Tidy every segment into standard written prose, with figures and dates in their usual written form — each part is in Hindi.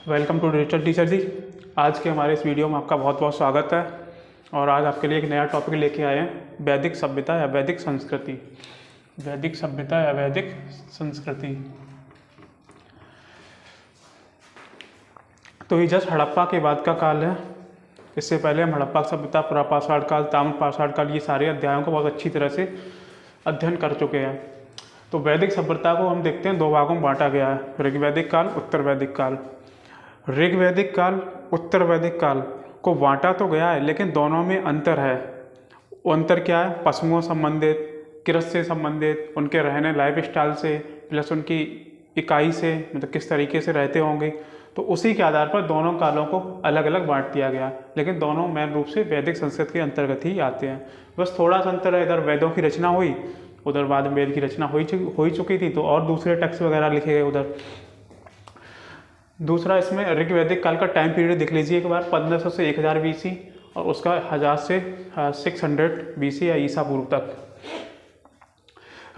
वेलकम टू डिजिटल टीचर जी। आज के हमारे इस वीडियो में आपका बहुत बहुत स्वागत है। और आज आपके लिए एक नया टॉपिक लेके आए हैं, वैदिक सभ्यता या वैदिक संस्कृति। वैदिक सभ्यता या वैदिक संस्कृति। तो ये जस्ट हड़प्पा के बाद का काल है। इससे पहले हम हड़प्पा सभ्यता, पुरापाषाण काल, ताम्रपाषाण काल, ये सारे अध्यायों को बहुत अच्छी तरह से अध्ययन कर चुके हैं। तो वैदिक सभ्यता को हम देखते हैं दो भागों में बांटा गया है, ऋग्वैदिक काल, उत्तर वैदिक काल। ऋग्वैदिक काल, उत्तर वैदिक काल को बांटा तो गया है, लेकिन दोनों में अंतर है। वो अंतर क्या है? पशुओं संबंधित, कृषि से संबंधित, उनके रहने लाइफ स्टाइल से, प्लस उनकी इकाई से, मतलब किस तरीके से रहते होंगे। तो उसी के आधार पर दोनों कालों को अलग अलग बांट दिया गया, लेकिन दोनों मेन रूप से वैदिक संस्कृति के अंतर्गत ही आते हैं। बस थोड़ा सा अंतर है, इधर वेदों की रचना हुई, उधर बाद में वेद की रचना हो ही चुकी थी, तो और दूसरे टेक्स्ट वगैरह लिखे गए उधर। दूसरा, इसमें ऋग्वैदिक काल का टाइम पीरियड देख लीजिए एक बार, 1500 से 1000 BC, और उसका 1000 से 600 BC या ईसा पूर्व तक।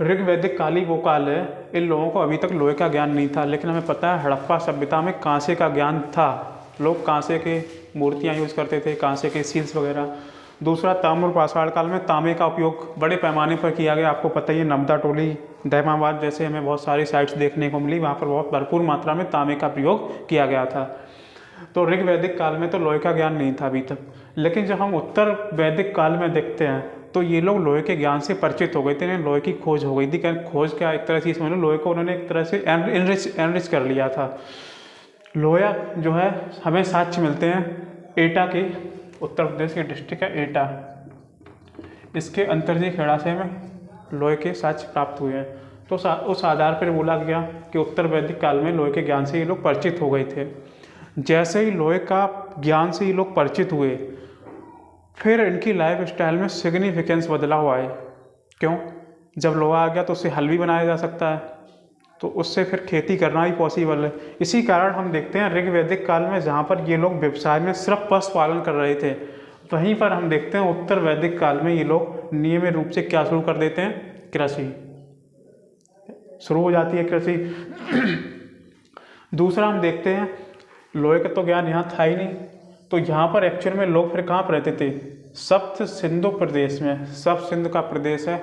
ऋग्वैदिक काल ही वो काल है, इन लोगों को अभी तक लोहे का ज्ञान नहीं था, लेकिन हमें पता है हड़प्पा सभ्यता में कांसे का ज्ञान था। लोग कांसे के मूर्तियाँ यूज़ करते थे, कांसे के सील्स वगैरह। दूसरा, ताम्रपाषाण काल में तांबे का उपयोग बड़े पैमाने पर किया गया। आपको पता ही है, नर्मदा टोली, दहमाबाद जैसे हमें बहुत सारी साइट्स देखने को मिली, वहाँ पर बहुत भरपूर मात्रा में तांबे का प्रयोग किया गया था। तो ऋग्वैदिक काल में तो लोहे का ज्ञान नहीं था अभी तक, लेकिन जब हम उत्तर वैदिक काल में देखते हैं तो ये लोग लोहे के ज्ञान से परिचित हो गए थे। इन्हें लोहे की खोज हो गई थी। खोज क्या, एक तरह से समझ लो, लोहे को उन्होंने एक तरह से एनरिच कर लिया था। लोहा जो है, हमें साक्ष्य मिलते हैं एटा के, उत्तर प्रदेश के डिस्ट्रिक्ट है एटा, इसके अंतर्जी खेड़ा से हमें लोहे के साक्ष्य प्राप्त हुए हैं। तो उस आधार पर बोला गया कि उत्तर वैदिक काल में लोहे के ज्ञान से ये लोग परिचित हो गए थे। जैसे ही लोहे का ज्ञान से ये लोग परिचित हुए, फिर इनकी लाइफ स्टाइल में सिग्निफिकेंस बदला हुआ है। क्यों? जब लोहा आ गया तो उससे हल भी बनाया जा सकता है, तो उससे फिर खेती करना भी पॉसिबल है। इसी कारण हम देखते हैं ऋग्वैदिक काल में जहाँ पर ये लोग व्यवसाय में सिर्फ पशुपालन कर रहे थे, वहीं पर हम देखते हैं उत्तर वैदिक काल में ये लोग नियमित रूप से क्या शुरू कर देते हैं? कृषि शुरू हो जाती है, कृषि। दूसरा, हम देखते हैं लोहे का तो ज्ञान यहाँ था ही नहीं, तो यहाँ पर एक्चुअल में लोग फिर कहाँ पर रहते थे? सप्त सिंधु प्रदेश में। सप्त सिंधु का प्रदेश है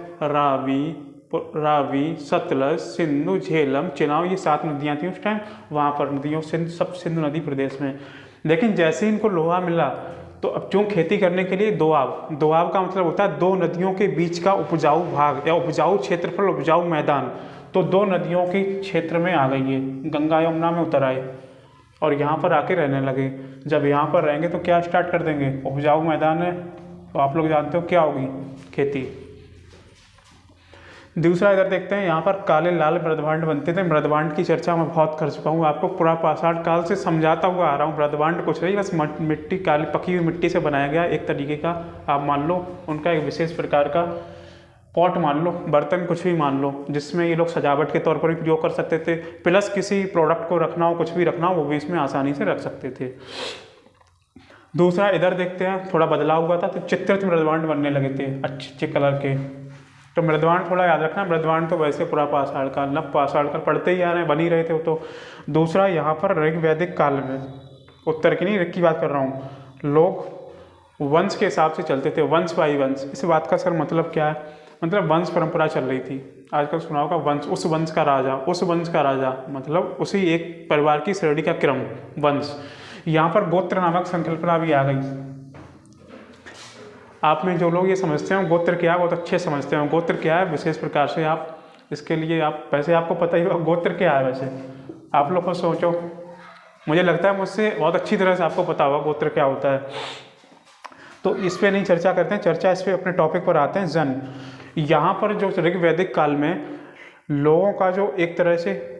रावी, सतलज, सिंधु, झेलम, चिनाब, ये 7 नदियाँ थी उस टाइम। वहाँ पर नदियों सप्त सिंधु नदी प्रदेश में। लेकिन जैसे ही इनको लोहा मिला, तो अब क्यों खेती करने के लिए दोआब का मतलब होता है 2 नदियों के बीच का उपजाऊ भाग या उपजाऊ क्षेत्रफल, उपजाऊ मैदान। तो 2 नदियों के क्षेत्र में आ गई है, गंगा यमुना में उतर आए और यहाँ पर आके रहने लगे। जब यहाँ पर रहेंगे तो क्या स्टार्ट कर देंगे? उपजाऊ मैदान है, तो आप लोग जानते हो क्या होगी? खेती। दूसरा, इधर देखते हैं, यहाँ पर काले लाल मृदभांड बनते थे। मृदभांड की चर्चा मैं बहुत कर चुका हूँ, आपको पुरापाषाण काल से समझाता हुआ आ रहा हूँ। मृदभांड कुछ नहीं, बस मिट्टी, काली पकी हुई मिट्टी से बनाया गया एक तरीके का, आप मान लो उनका एक विशेष प्रकार का पॉट मान लो, बर्तन कुछ भी मान लो, जिसमें ये लोग सजावट के तौर पर भी प्रयोग कर सकते थे, प्लस किसी प्रोडक्ट को रखना हो, कुछ भी रखना हो, वो भी इसमें आसानी से रख सकते थे। दूसरा, इधर देखते हैं, थोड़ा बदलाव हुआ था, तो चित्रित मृदभांड बनने लगे थे अच्छे कलर के। तो मृदभांड थोड़ा याद रखना, मृदभांड तो वैसे पुरापाषाण काल, नवपाषाण काल पढ़ते ही आ रहे हैं, बन ही रहे थे। तो दूसरा, यहाँ पर ऋग्वैदिक काल में, उत्तर की नहीं, ऋग की बात कर रहा हूँ, लोग वंश के हिसाब से चलते थे, वंश बाई वंश। इस बात का सर मतलब क्या है? मतलब वंश परंपरा चल रही थी। आजकल सुना होगा वंश, उस वंश का राजा, उस वंश का राजा, मतलब उसी एक परिवार की श्रेणी का क्रम, वंश। यहाँ पर गोत्र नामक संकल्पना भी आ गई। आप में जो लोग ये समझते हैं गोत्र क्या है, बहुत अच्छे समझते हैं गोत्र क्या है, विशेष प्रकार से आप इसके लिए, आप वैसे आपको पता ही होगा गोत्र क्या है। वैसे आप लोग को सोचो, मुझे लगता है मुझसे बहुत अच्छी तरह से आपको पता होगा गोत्र क्या होता है। तो इस पर नहीं चर्चा करते हैं, चर्चा इस पर अपने टॉपिक पर आते हैं, जन। यहाँ पर जो ऋग्वैदिक काल में लोगों का जो एक तरह से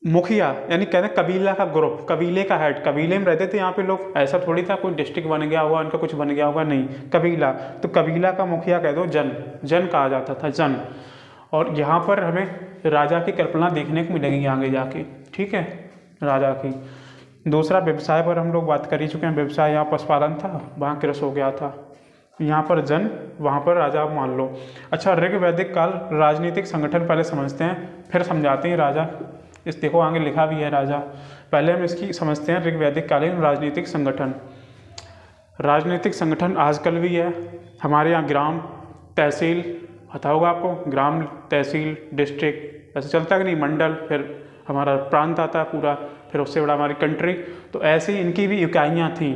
मुखिया, यानी कहते हैं कबीला का ग्रुप, कबीले का हेड, कबीले में रहते थे यहाँ पे लोग। ऐसा थोड़ी था कोई डिस्ट्रिक्ट बन गया होगा, उनका कुछ बन गया होगा, नहीं, कबीला। तो कबीला का मुखिया कह दो, जन कहा जाता था, जन। और यहाँ पर हमें राजा की कल्पना देखने को मिलेगी आगे जाके, ठीक है, राजा की। दूसरा, व्यवसाय पर हम लोग बात कर ही चुके हैं। व्यवसाय, यहाँ पशुपालन था, वहाँ कृषि हो गया था। यहाँ पर जन, वहाँ पर राजा मान लो। अच्छा, ऋग्वैदिक काल, राजनीतिक संगठन पहले समझते हैं, फिर समझाते हैं राजा इस देखो आगे लिखा भी है राजा। पहले हम इसकी समझते हैं ऋग्वैदिक कालीन राजनीतिक संगठन। राजनीतिक संगठन आजकल भी है हमारे यहाँ। ग्राम, तहसील पता होगा आपको, ग्राम, तहसील, डिस्ट्रिक्ट, ऐसे चलता कि नहीं, मंडल, फिर हमारा प्रांत आता है पूरा, फिर उससे बड़ा हमारी कंट्री। तो ऐसे ही इनकी भी इकाइयाँ थी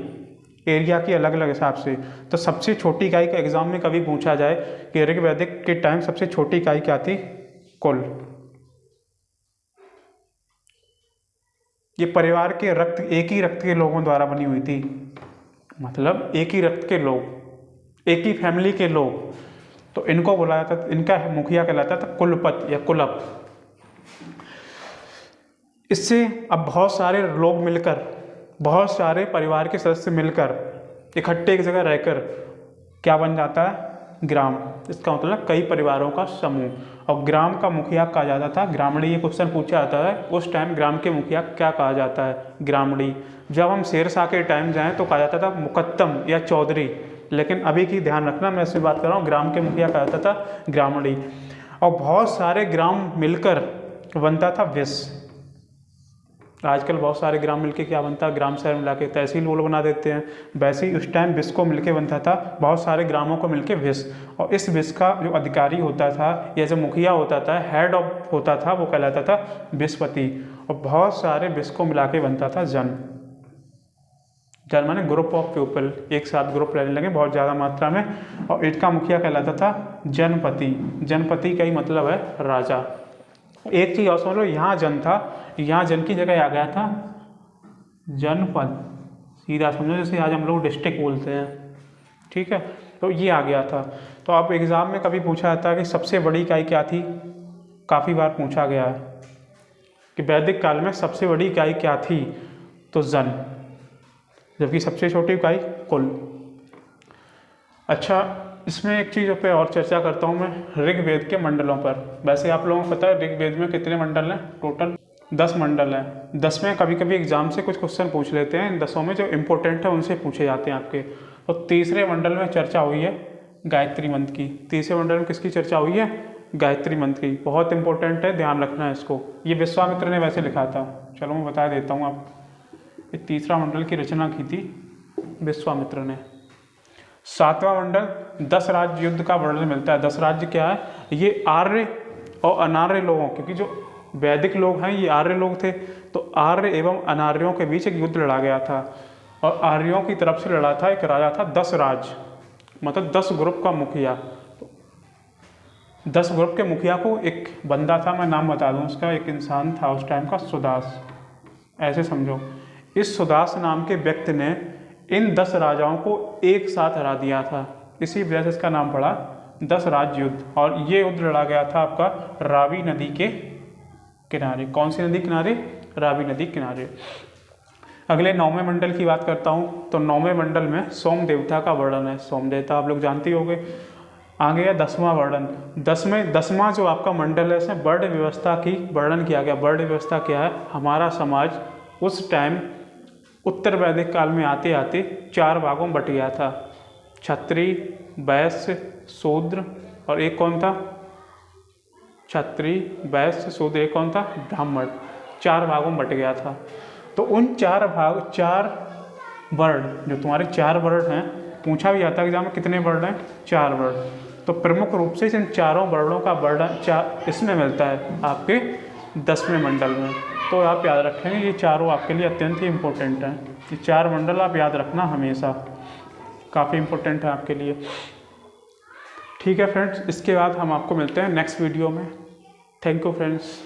एरिया की अलग अलग हिसाब से। तो सबसे छोटी इकाई का एग्जाम में कभी पूछा जाए कि ऋग्वैदिक के टाइम सबसे छोटी इकाई क्या थी? कुल। ये परिवार के रक्त, एक ही रक्त के लोगों द्वारा बनी हुई थी, मतलब एक ही रक्त के लोग, एक ही फैमिली के लोग। तो इनको बुलाया था, इनका मुखिया कहलाता था कुलपति या कुलप। इससे अब बहुत सारे लोग मिलकर, बहुत सारे परिवार के सदस्य मिलकर इकट्ठे एक जगह रहकर क्या बन जाता है? ग्राम। इसका मतलब कई परिवारों का समूह। और ग्राम का मुखिया कहा जाता था ग्रामणी। ये क्वेश्चन पूछा जाता है उस टाइम ग्राम के मुखिया क्या कहा जाता है? ग्रामणी। जब हम शेरशाह के टाइम जाएं तो कहा जाता था मुकद्दम या चौधरी, लेकिन अभी की ध्यान रखना मैं इससे बात कर रहा हूँ, ग्राम के मुखिया कहा जाता था ग्रामणी। और बहुत सारे ग्राम मिलकर बनता था विस। आजकल बहुत सारे ग्राम मिलके क्या बनता है? ग्राम शहर मिला के तहसील वो लोग बना देते हैं। वैसे ही उस टाइम विस को मिलके बनता था, बहुत सारे ग्रामों को मिलके विस। और इस विस का जो अधिकारी होता था या जो मुखिया होता था, हेड ऑफ होता था, वो कहलाता था विसपति। और बहुत सारे विस को मिला के बनता था जन। जन माने ग्रुप ऑफ पीपल, एक साथ ग्रुप रहने लगे बहुत ज़्यादा मात्रा में। और इनका मुखिया कहलाता था जनपति। जनपति का ही मतलब है राजा। एक चीज़ और समझ लो, यहाँ जन था, यहाँ जन की जगह आ गया था जनपद। सीधा समझो जैसे आज हम लोग डिस्ट्रिक्ट बोलते हैं, ठीक है, तो ये आ गया था। तो अब एग्ज़ाम में कभी पूछा जाता है कि सबसे बड़ी इकाई क्या थी? काफ़ी बार पूछा गया है कि वैदिक काल में सबसे बड़ी इकाई क्या थी? तो जन, जबकि सबसे छोटी इकाई कुल। अच्छा, इसमें एक चीज़ पे और चर्चा करता हूँ मैं, ऋग्वेद के मंडलों पर। वैसे आप लोगों को पता है ऋग्वेद में कितने मंडल हैं? टोटल 10 मंडल हैं। 10 में कभी कभी एग्जाम से कुछ क्वेश्चन पूछ लेते हैं, इन 10 में जो इम्पोर्टेंट है उनसे पूछे जाते हैं आपके। तो तीसरे मंडल में चर्चा हुई है गायत्री मंत्र की। तीसरे मंडल में किसकी चर्चा हुई है? गायत्री मंत्र की। बहुत इंपॉर्टेंट है, ध्यान रखना है इसको। ये विश्वामित्र ने वैसे लिखा था, चलो मैं बता देता हूँ आप। ये तीसरा मंडल की रचना की थी विश्वामित्र ने। 7वां मंडल 10 राज्य युद्ध का वर्णन मिलता है। 10 राज्य क्या है? ये आर्य और अनार्य लोगों, क्योंकि जो वैदिक लोग हैं ये आर्य लोग थे, तो आर्य एवं अनार्यों के बीच एक युद्ध लड़ा गया था। और आर्यों की तरफ से लड़ा था एक राजा था 10 राज, मतलब 10 ग्रुप का मुखिया। तो 10 ग्रुप के मुखिया को एक बंदा था, मैं नाम बता दूं उसका, एक इंसान था उस टाइम का, सुदास। ऐसे समझो, इस सुदास नाम के व्यक्ति ने इन 10 राजाओं को एक साथ हरा दिया था। इसी वजह से इसका नाम पड़ा 10 राज्य युद्ध। और ये युद्ध लड़ा गया था आपका रावी नदी के किनारे। कौन सी नदी किनारे? रावी नदी किनारे। अगले 9वें मंडल की बात करता हूँ। तो 9वें मंडल में सोम देवता का वर्णन है। सोम देवता आप लोग जानते होंगे। आगे है 10वां वर्णन। 10वां जो आपका मंडल है, इसमें वर्ण व्यवस्था की वर्णन किया गया। वर्ण व्यवस्था क्या है? हमारा समाज उस टाइम उत्तर वैदिक काल में आते आते 4 भागों में बट गया था। क्षत्रिय, वैश्य, शूद्र, और एक कौन था? क्षत्रिय, वैश्य, शूद्र, एक कौन था? ब्राह्मण। 4 भागों में बट गया था। तो उन 4 वर्ण, जो तुम्हारे 4 वर्ण हैं, पूछा भी जाता है एग्जाम में कितने वर्ण हैं? 4 वर्ण। तो प्रमुख रूप से इन चारों वर्णों का वर्णन इसमें मिलता है आपके 10वें मंडल में। तो आप याद रखेंगे ये चारों आपके लिए अत्यंत ही इम्पोर्टेंट हैं। ये 4 मंडल आप याद रखना हमेशा, काफ़ी इम्पोर्टेंट है आपके लिए। ठीक है फ्रेंड्स, इसके बाद हम आपको मिलते हैं नेक्स्ट वीडियो में। Thank you friends.